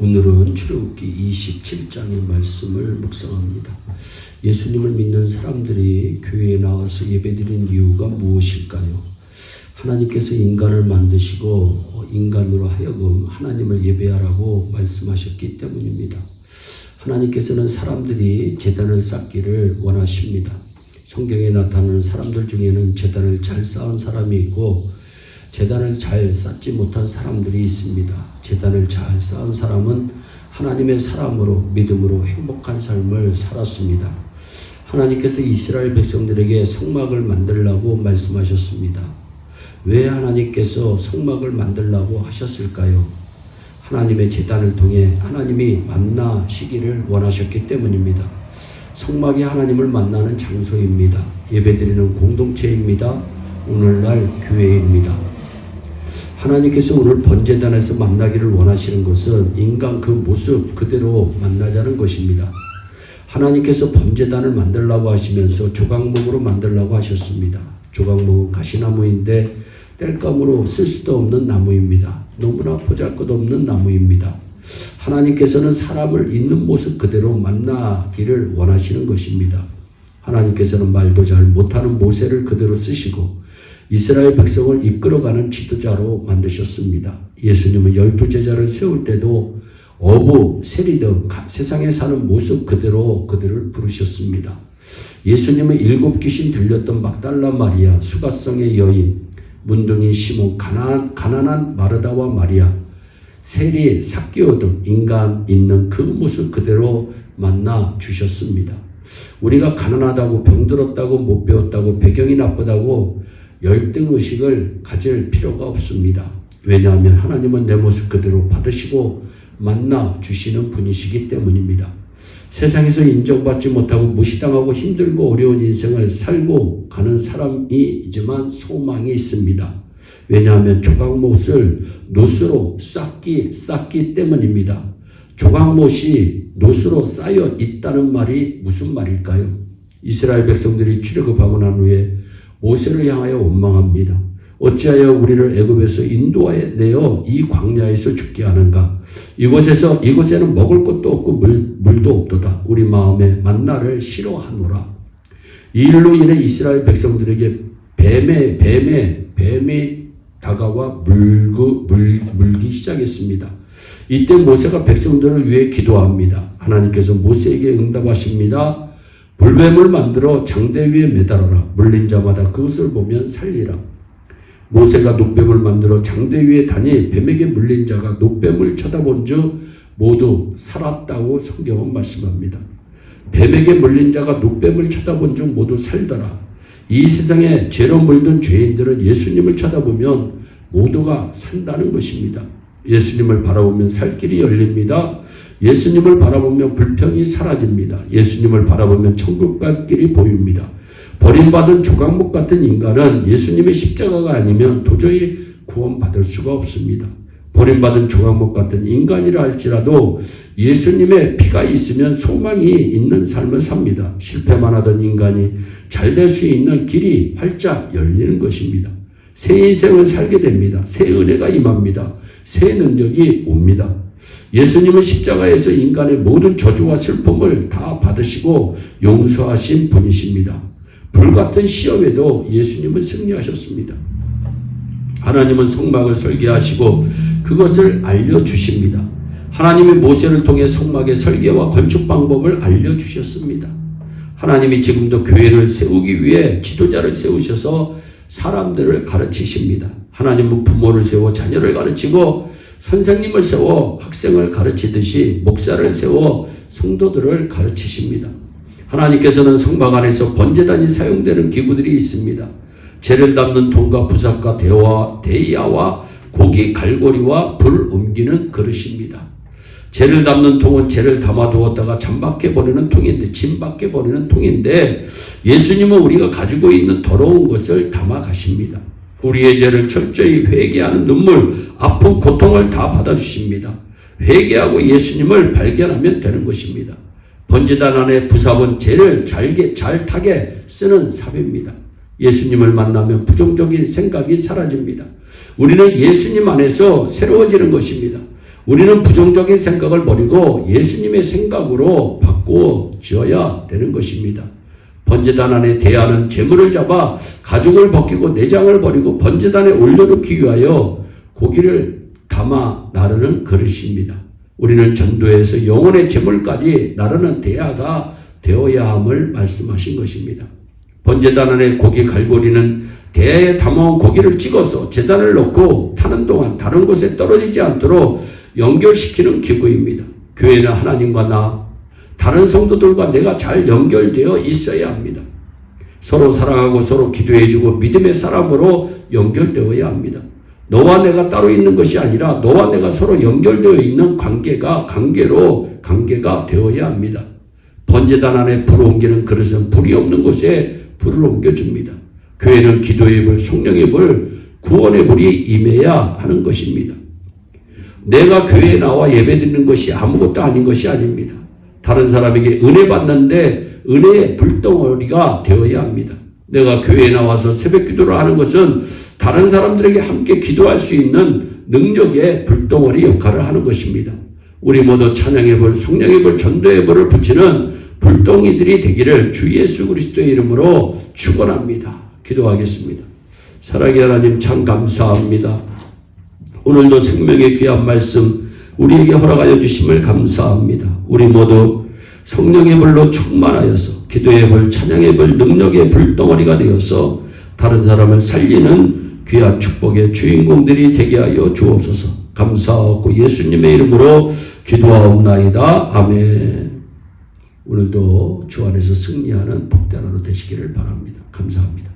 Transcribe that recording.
오늘은 출애굽기 27장의 말씀을 묵상합니다. 예수님을 믿는 사람들이 교회에 나와서 예배드린 이유가 무엇일까요? 하나님께서 인간을 만드시고 인간으로 하여금 하나님을 예배하라고 말씀하셨기 때문입니다. 하나님께서는 사람들이 제단을 쌓기를 원하십니다. 성경에 나타나는 사람들 중에는 제단을 잘 쌓은 사람이 있고 제단을 잘 쌓지 못한 사람들이 있습니다. 제단을 잘 쌓은 사람은 하나님의 사람으로 믿음으로 행복한 삶을 살았습니다. 하나님께서 이스라엘 백성들에게 성막을 만들라고 말씀하셨습니다. 왜 하나님께서 성막을 만들라고 하셨을까요? 하나님의 제단을 통해 하나님이 만나시기를 원하셨기 때문입니다. 성막이 하나님을 만나는 장소입니다. 예배드리는 공동체입니다. 오늘날 교회입니다. 하나님께서 오늘 번제단에서 만나기를 원하시는 것은 인간 그 모습 그대로 만나자는 것입니다. 하나님께서 번제단을 만들라고 하시면서 조각목으로 만들라고 하셨습니다. 조각목은 가시나무인데 땔감으로 쓸 수도 없는 나무입니다. 너무나 보잘것없는 나무입니다. 하나님께서는 사람을 있는 모습 그대로 만나기를 원하시는 것입니다. 하나님께서는 말도 잘 못하는 모세를 그대로 쓰시고 이스라엘 백성을 이끌어가는 지도자로 만드셨습니다. 예수님은 12제자를 세울 때도 어부, 세리 등 세상에 사는 모습 그대로 그들을 부르셨습니다. 예수님은 7 귀신 들렸던 막달라 마리아, 수가성의 여인, 문둥이 시몬, 가난한 마르다와 마리아, 세리, 삭개오 등 인간 있는 그 모습 그대로 만나 주셨습니다. 우리가 가난하다고 병들었다고 못 배웠다고 배경이 나쁘다고 열등의식을 가질 필요가 없습니다. 왜냐하면 하나님은 내 모습 그대로 받으시고 만나 주시는 분이시기 때문입니다. 세상에서 인정받지 못하고 무시당하고 힘들고 어려운 인생을 살고 가는 사람이지만 소망이 있습니다. 왜냐하면 조각못을 노스로 쌓기 때문입니다. 조각못이 노스로 쌓여 있다는 말이 무슨 말일까요? 이스라엘 백성들이 출애굽하고 난 후에 모세를 향하여 원망합니다. 어찌하여 우리를 애굽에서 인도하여 이 광야에서 죽게 하는가? 이곳에는 먹을 것도 없고 물도 없도다. 우리 마음에 만나를 싫어하노라. 이 일로 인해 이스라엘 백성들에게 뱀이 다가와 물기 시작했습니다. 이때 모세가 백성들을 위해 기도합니다. 하나님께서 모세에게 응답하십니다. 불뱀을 만들어 장대 위에 매달아라. 물린 자마다 그것을 보면 살리라. 모세가 녹뱀을 만들어 장대 위에 다니 뱀에게 물린 자가 녹뱀을 쳐다본 즉 모두 살았다고 성경은 말씀합니다. 뱀에게 물린 자가 녹뱀을 쳐다본 즉 모두 살더라. 이 세상에 죄로 물든 죄인들은 예수님을 쳐다보면 모두가 산다는 것입니다. 예수님을 바라보면 살 길이 열립니다. 예수님을 바라보면 불평이 사라집니다. 예수님을 바라보면 천국 갈 길이 보입니다. 버림받은 조각목 같은 인간은 예수님의 십자가가 아니면 도저히 구원받을 수가 없습니다. 버림받은 조각목 같은 인간이라 할지라도 예수님의 피가 있으면 소망이 있는 삶을 삽니다. 실패만 하던 인간이 잘 될 수 있는 길이 활짝 열리는 것입니다. 새 인생을 살게 됩니다. 새 은혜가 임합니다. 새 능력이 옵니다. 예수님은 십자가에서 인간의 모든 저주와 슬픔을 다 받으시고 용서하신 분이십니다. 불같은 시험에도 예수님은 승리하셨습니다. 하나님은 성막을 설계하시고 그것을 알려주십니다. 하나님이 모세를 통해 성막의 설계와 건축 방법을 알려주셨습니다. 하나님이 지금도 교회를 세우기 위해 지도자를 세우셔서 사람들을 가르치십니다. 하나님은 부모를 세워 자녀를 가르치고 선생님을 세워 학생을 가르치듯이 목사를 세워 성도들을 가르치십니다. 하나님께서는 성막 안에서 번제단이 사용되는 기구들이 있습니다. 재를 담는 통과 부삭과 대야와 고기 갈고리와 불 옮기는 그릇입니다. 재를 담는 통은 재를 담아두었다가 잠밖에 버리는 통인데 예수님은 우리가 가지고 있는 더러운 것을 담아 가십니다. 우리의 죄를 철저히 회개하는 눈물, 아픔, 고통을 다 받아주십니다. 회개하고 예수님을 발견하면 되는 것입니다. 번제단 안에 부삽은 죄를 잘 타게 쓰는 삽입니다. 예수님을 만나면 부정적인 생각이 사라집니다. 우리는 예수님 안에서 새로워지는 것입니다. 우리는 부정적인 생각을 버리고 예수님의 생각으로 바꿔지어야 되는 것입니다. 번제단 안에 대하는 제물을 잡아 가죽을 벗기고 내장을 버리고 번제단에 올려놓기 위하여 고기를 담아 나르는 그릇입니다. 우리는 전도에서 영혼의 제물까지 나르는 대야가 되어야 함을 말씀하신 것입니다. 번제단 안에 고기 갈고리는 대야에 담아온 고기를 찍어서 제단을 넣고 타는 동안 다른 곳에 떨어지지 않도록 연결시키는 기구입니다. 교회는 하나님과 나, 다른 성도들과 내가 잘 연결되어 있어야 합니다. 서로 사랑하고 서로 기도해주고 믿음의 사람으로 연결되어야 합니다. 너와 내가 따로 있는 것이 아니라 너와 내가 서로 연결되어 있는 관계가 되어야 합니다. 번제단 안에 불을 옮기는 그릇은 불이 없는 곳에 불을 옮겨줍니다. 교회는 기도의 불, 성령의 불, 구원의 불이 임해야 하는 것입니다. 내가 교회에 나와 예배드리는 것이 아무것도 아닌 것이 아닙니다. 다른 사람에게 은혜 받는데 은혜의 불덩어리가 되어야 합니다. 내가 교회에 나와서 새벽 기도를 하는 것은 다른 사람들에게 함께 기도할 수 있는 능력의 불덩어리 역할을 하는 것입니다. 우리 모두 찬양의 불, 성령의 불, 전도의 불을 붙이는 불덩이들이 되기를 주 예수 그리스도의 이름으로 축원합니다. 기도하겠습니다. 사랑의 하나님 참 감사합니다. 오늘도 생명의 귀한 말씀 우리에게 허락하여 주심을 감사합니다. 우리 모두 성령의 불로 충만하여서 기도의 불, 찬양의 불, 능력의 불덩어리가 되어서 다른 사람을 살리는 귀한 축복의 주인공들이 되게 하여 주옵소서. 감사하고 예수님의 이름으로 기도하옵나이다. 아멘. 오늘도 주 안에서 승리하는 복된 하루 되시기를 바랍니다. 감사합니다.